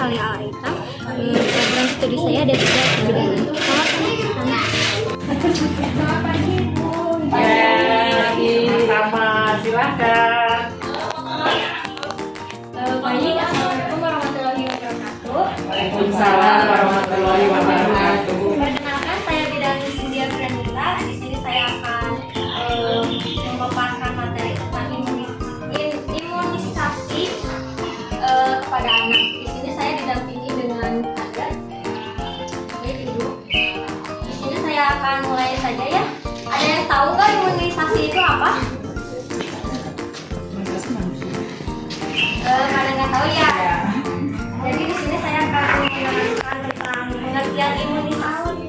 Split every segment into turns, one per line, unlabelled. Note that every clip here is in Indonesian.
Alaikum. Program studi saya ada 3 bidang.
Sama, silakan.
Baik, assalamualaikum warahmatullahi wabarakatuh.
Waalaikumsalam warahmatullahi wabarakatuh.
Perkenalkan, saya Bidang Cynthia Pranita. Di sini saya akan memaparkan materi tentang imunisasi kepada anak. Di sini saya didampingi dengan kader. Oke, dulu. Di sini saya akan mulai saja ya. Ada yang tahu nggak imunisasi itu apa? Kalian nggak tahu ya? Jadi di sini saya akan menjelaskan tentang pengertian imunisasi.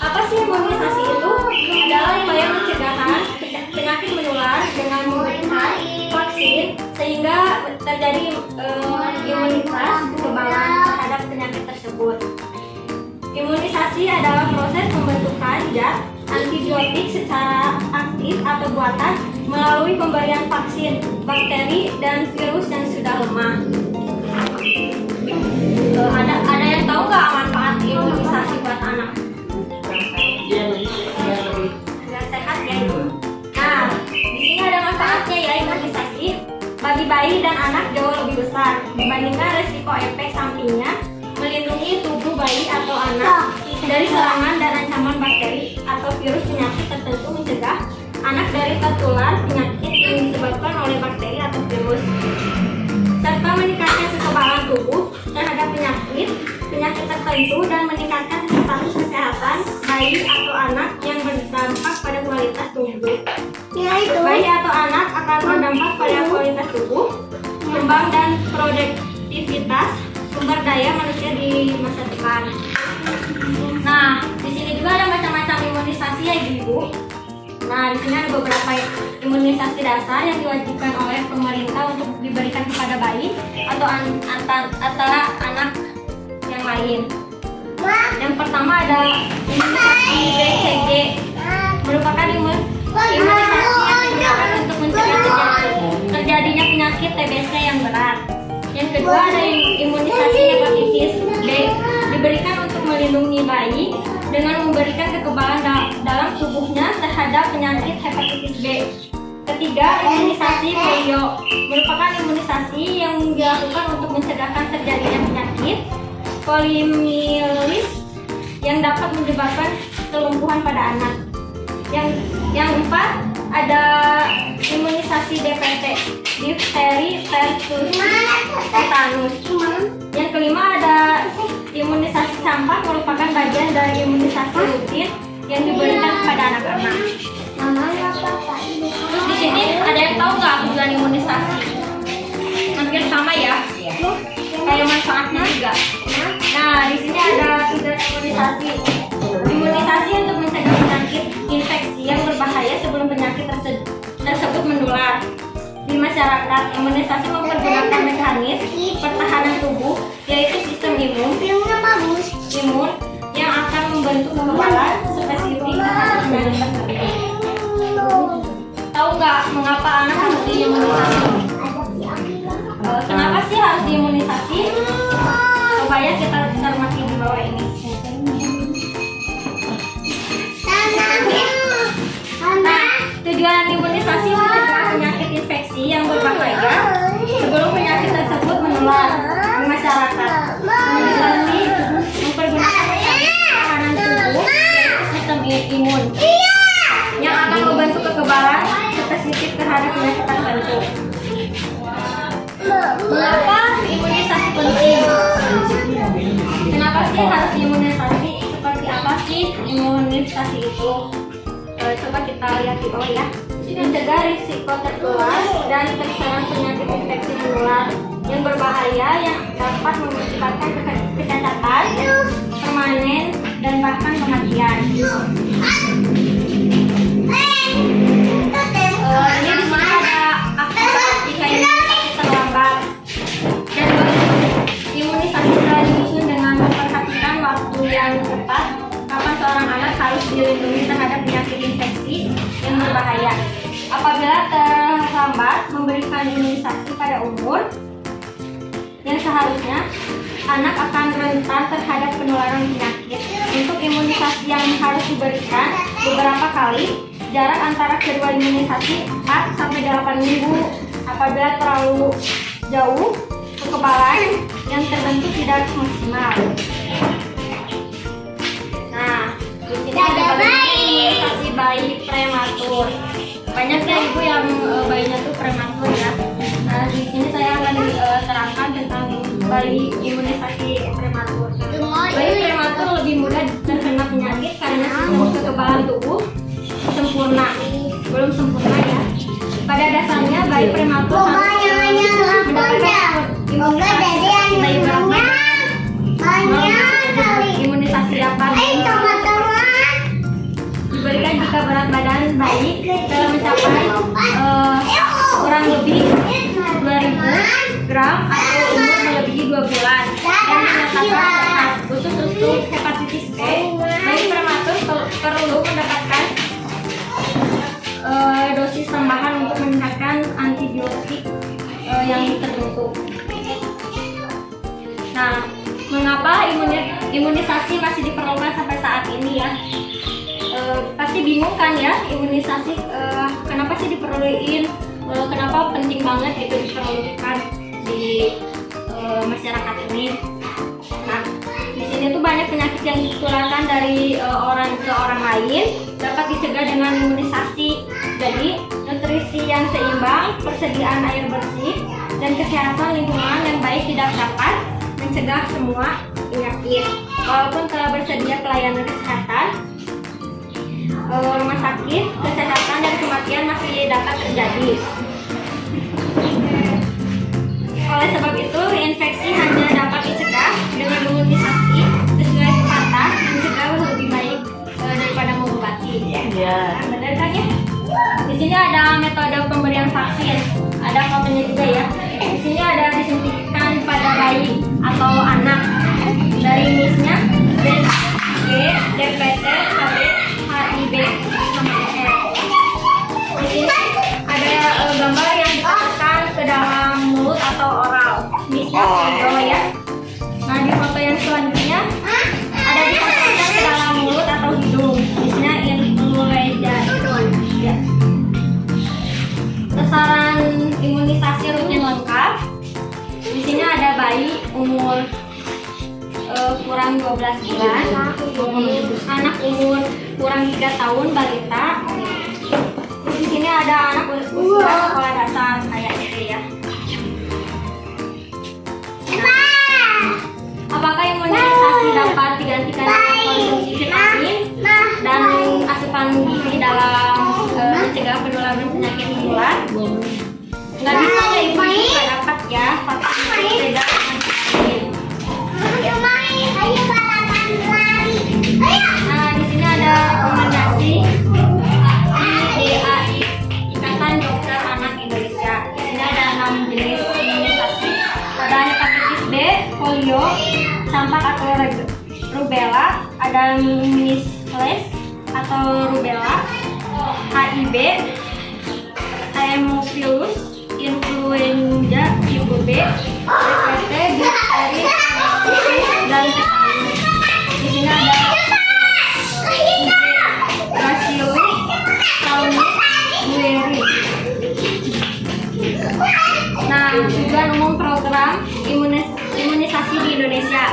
Apa sih imunisasi itu? Adalah upaya pencegahan penyakit menular dengan memberikan vaksin sehingga terjadi imunitas kekebalan terhadap penyakit tersebut. Imunisasi adalah proses pembentukan zat antibiotik secara aktif atau buatan melalui pemberian vaksin bakteri dan virus yang sudah lemah. Ada yang tahu nggak manfaat imunisasi buat anak? Biar sehat ya itu. Nah, di sini ada manfaatnya ya imunisasi. Bagi bayi dan anak jauh lebih besar dibandingkan resiko efek sampingnya. Melindungi tubuh bayi atau anak dari serangan dan ancaman bakteri atau virus penyakit tertentu, mencegah anak dari tertular penyakit yang disebabkan oleh bakteri atau virus, serta meningkatkan kekebalan tubuh terhadap penyakit tertentu dan meningkatkan status kesehatan bayi atau anak yang berdampak pada kualitas tubuh. Bayi atau anak akan berdampak pada kualitas tubuh, kembang dan produktivitas sumber daya manusia di masa depan. Nah, di sini juga ada macam-macam imunisasi ya Ibu. Nah, di sini ada beberapa imunisasi dasar yang diwajibkan oleh pemerintah untuk diberikan kepada bayi atau antara anak yang lain. Yang pertama ada imunisasi BCG, merupakan imunisasi yang digunakan untuk mencegah terjadinya penyakit TBC yang berat. Yang kedua ada imunisasi hepatitis B, diberikan untuk melindungi bayi dengan memberikan kekebalan dalam tubuhnya terhadap penyakit hepatitis B. Ketiga, imunisasi polio, merupakan imunisasi yang dilakukan untuk mencegah terjadinya penyakit poliomielitis yang dapat menyebabkan kelumpuhan pada anak. Yang empat ada imunisasi DPT, difteri, pertussis, tetanus. Yang kelima ada imunisasi campak, merupakan bagian dari imunisasi rutin yang diberikan kepada anak-anak. Terus di sini ada yang tahu nggak tujuan imunisasi? Hampir sama ya, kayak manfaatnya juga. Nah, di sini ada tujuan imunisasi. Imunisasi untuk mencegah penyakit infeksi yang berbahaya sebelum penyakit tersebut menular di masyarakat. Imunisasi mempergunakan mekanisme pertahanan tubuh, yaitu sistem imun yang akan membentuk kekebalan spesifik terhadap penyakit tertentu. Tahu nggak mengapa anak harus diimunisasi? Kenapa sih harus diimunisasi? Supaya kita cermati di bawah ini. Tujuan imunisasi mencegah penyakit infeksi yang berbahaya sebelum penyakit tersebut menular di masyarakat. Imunisasi mempergunakan mekanisme pertahanan tubuh, yaitu sistem imun, yang akan membentuk kekebalan spesifik terhadap penyakit tertentu. Mengapa imunisasi penting? Kenapa sih harus imunisasi? Seperti apa sih imunisasi itu? Coba kita lihat di bawah ya. Mencegah risiko tertular dan terserang penyakit infeksi menular yang berbahaya yang dapat mengakibatkan kecacatan permanen dan bahkan kematian. Ini di sini ada akibat jika imunisasi terlambat. Dan imunisasi telah disusun dengan memperhatikan waktu yang tepat kapan seorang anak harus dilindungi terhadap penyakit infeksi yang berbahaya. Apabila terlambat memberikan imunisasi pada umur yang seharusnya anak akan rentan terhadap penularan penyakit. Untuk imunisasi yang harus diberikan beberapa kali, jarak antara kedua imunisasi 4 sampai 8 minggu. Apabila terlalu jauh, kekebalan yang terbentuk tidak maksimal. Nah, di sini ada imunisasi bayi prematur. Banyak ya ibu yang bayinya tuh prematur ya. Nah, di sini saya akan terangkan tentang bayi imunisasi prematur. Bayi prematur lebih mudah terkena penyakit karena sistem kekebalan tubuh belum sempurna ya. Pada dasarnya bayi prematur harus mendapatkan imunisasi bayi imunisasi dapat diberikan jika berat badan bayi telah mencapai kurang lebih 2000 gram atau umur melebihi 2 bulan dan menyatakan sehat. Khusus untuk hepatitis B, bayi prematur perlu mendapatkan dosis tambahan untuk meningkatkan antibiotik yang tertentu. Nah, mengapa imunisasi masih diperlukan sampai saat ini ya? Pasti bingung kan ya, imunisasi kenapa sih diperluin? Kenapa penting banget itu diperlukan di masyarakat ini? Nah, di sini tuh banyak penyakit yang ditularkan dari orang ke orang lain dapat dicegah dengan imunisasi. Jadi, nutrisi yang seimbang, persediaan air bersih, dan kesehatan lingkungan yang baik tidak dapat mencegah semua penyakit. Walaupun telah bersedia pelayanan kesehatan, rumah sakit, kesehatan, dan kematian masih dapat terjadi. Oleh sebab itu, infeksi hanya dapat dicegah dengan imunisasi sesuai pepatah, mencegah lebih baik daripada mengobati.
Ya.
Nah, benar kan ya? Di sini ada metode pemberian vaksin, ada fotonya juga ya. Di sini ada disuntikan pada bayi atau anak dari jenisnya BCG, DPT, KB, HIV, sama R. Di sini ada gambar yang dimasukkan ke dalam mulut atau oral, misalnya video ya. Nah, di foto yang selanjutnya ada dimasukkan ke dalam mulut atau hidung, misalnya influenza. Ya. Sasaran imunisasi rutin lengkap. Di sini ada bayi umur kurang 12 bulan, anak umur kurang 3 tahun balita. Di sini ada anak usia sekolah dasar kayak SD ya. Nah, apakah imunisasi dapat digantikan dengan konsumsi vitamin dan asupan gizi dalam mencegah penularan penyakit menular? Nggak bisa ya ibu, nggak dapat ya vaksin beda dengan vaksin. Nah, di sini ada rekomendasi IDAI, Ikatan Dokter Anak Indonesia. Di sini ada 6 jenis imunisasi. Ada hepatitis B, polio, campak atau rubella, ada measles atau rubella, HIV, Haemophilus, influenza tipe B, DPT, difteri, dan tetanus. Di sini ada Bacillus caulifloris gueri. Nah, tujuan umum program imunisasi di Indonesia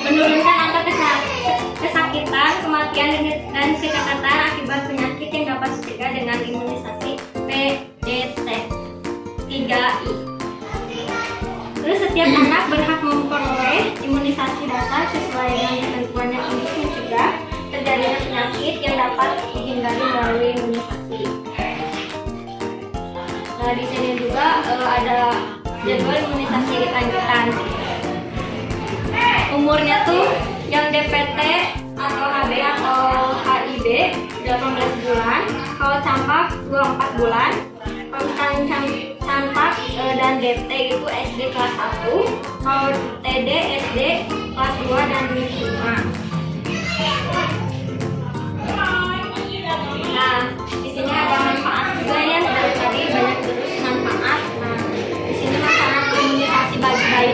menurunkan angka kesakitan, kematian, dan kecacatan akibat penyakit yang dapat dicegah dengan imunisasi PDT 3I. Terus setiap anak berhak memperoleh imunisasi dasar sesuai dengan ketentuannya untuk mencegah terjadinya penyakit yang dapat dihindari melalui imunisasi. Nah, di sini juga ada jadwal imunisasi lanjutan. Umurnya tuh yang DPT atau HB atau HIV 18 bulan, kalau campak 24 bulan, kalau campak dan DT itu SD kelas 1, kalau TD SD kelas 2 dan 5. Nah, di sini ada manfaat juga ya, dari tadi banyak terus manfaat. Nah, di sini manfaat imunisasi bagi bayi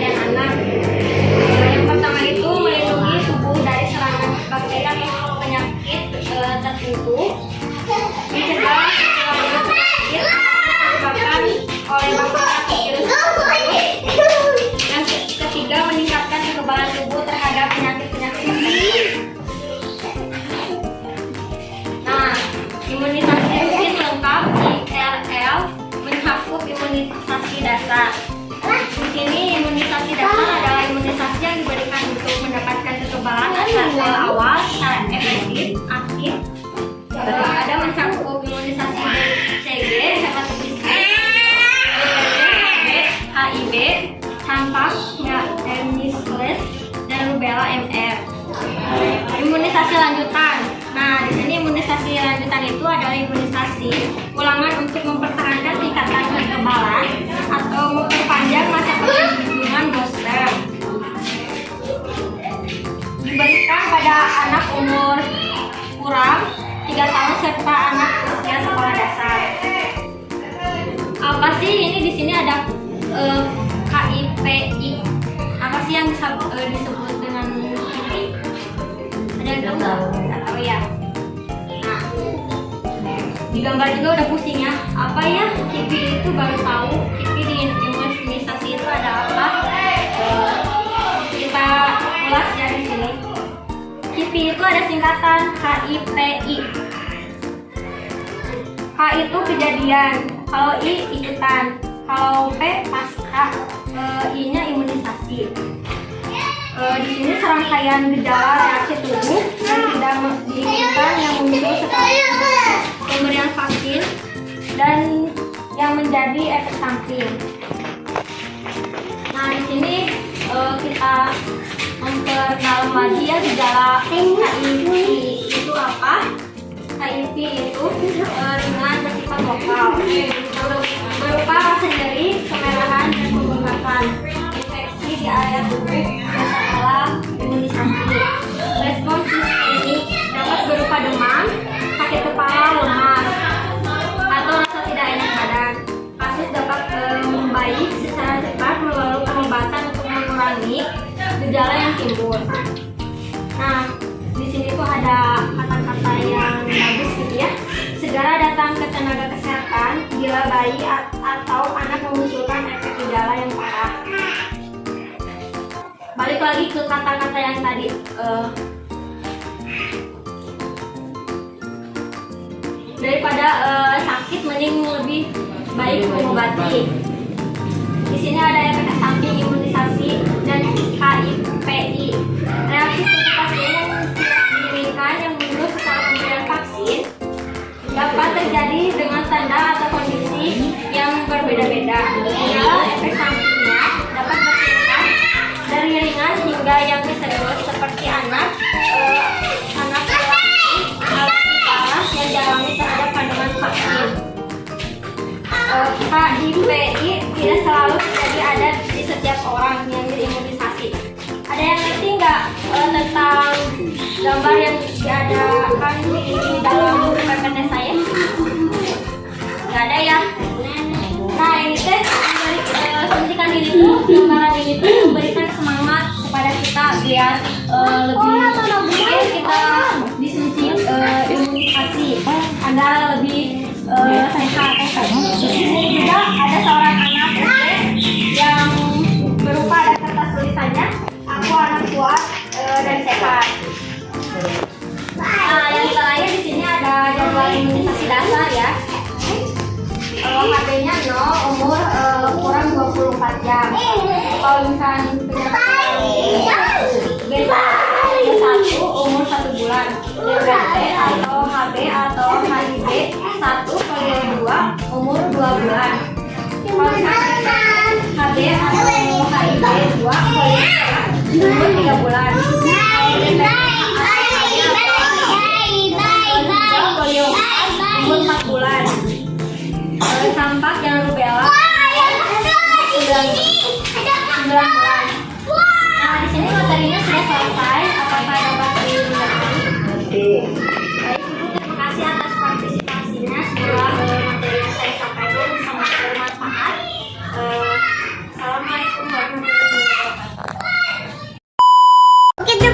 awal secara efektif, aktif. Ada mencakup imunisasi BCG, hepatitis B, HIV, campak, measles, dan rubella MR. Imunisasi lanjutan. Nah, di sini imunisasi lanjutan itu adalah imunisasi ulangan untuk mempertahankan tingkatan kekebalan atau memperpanjang masa perlindungan booster. Diberikan pada anak umur kurang 3 tahun serta anak usia sekolah dasar. Apa sih ini di sini ada KIPI? Apa sih yang disebut dengan KIPI? Ada yang tahu? Nggak tahu ya. Nah, di gambar juga udah pusing ya. Apa ya KIPI itu? Baru tahu KIPI di imunisasi itu ada apa? Kita ulas ya di sini. KIPI itu ada singkatan KIPI. K itu kejadian, kalau I ikutan, kalau P pasca, I-nya imunisasi. Di sini serangkaian gejala reaksi tubuh yang tidak diinginkan yang muncul setelah pemberian vaksin dan yang menjadi efek samping. Nah, di sini kita memperdalam lagi ya gejala KIPI itu apa? KIPI itu ringan bersifat lokal, berupa rasa nyeri, kemerahan, dan pembengkakan, infeksi di area tubuh setelah imunisasi. Respons sistemik dapat berupa demam, sakit kepala, lemas, atau rasa tidak enak badan. Kasus dapat membaik secara cepat melalui pengobatan untuk mengurangi gejala yang timbul. Nah, di sini tuh ada kata-kata yang bagus gitu ya. Segera datang ke tenaga kesehatan bila bayi atau anak memunculkan efek gejala yang parah. Balik lagi ke kata-kata yang tadi. Daripada sakit, mending lebih baik mengobati. Di sini ada efek samping imunisasi dan KIPI. Reaksi tubuh pasien yang tidak diinginkan yang muncul setelah pemberian vaksin dapat terjadi dengan tanda atau kondisi yang berbeda-beda. Gejala efek sampingnya dapat bertingkat dari ringan hingga yang serius seperti anak laki parah yang dialami terhadap kandungan vaksin. KIPI tidak selalu terjadi ada di setiap orang yang diimunisasi. Ada yang ngerti nggak tentang gambar yang diadakan di dalam PPT saya? Nggak ada ya? Nah, ini teh suntikan ini tuh, gambaran ini tuh memberikan semangat kepada kita biar lebih kita disuntik imunisasi agar lebih sehat. Di sini juga ada seorang anak SD yang berupa ada kertas tulisannya, aku anak kuat dan sehat. Nah, yang terakhir di sini ada jadwal imunisasi dasar ya. HB-nya 0, umur kurang 24 jam. Kalau misalnya B1 umur 1 bulan. DBT atau HB atau HIV 1/2 umur 2 bulan. Kalau misalnya HB atau HIV 2/3 umur 3 bulan. Polio umur 4 bulan. Campak dan rubella 9 bulan. Nah, di sini materinya sudah selesai. Apakah dapat dimengerti? Baik, Ibu, terima kasih atas partisipasinya. Semoga materi yang saya sampaikan sangat bermanfaat. Assalamualaikum warahmatullahi wabarakatuh.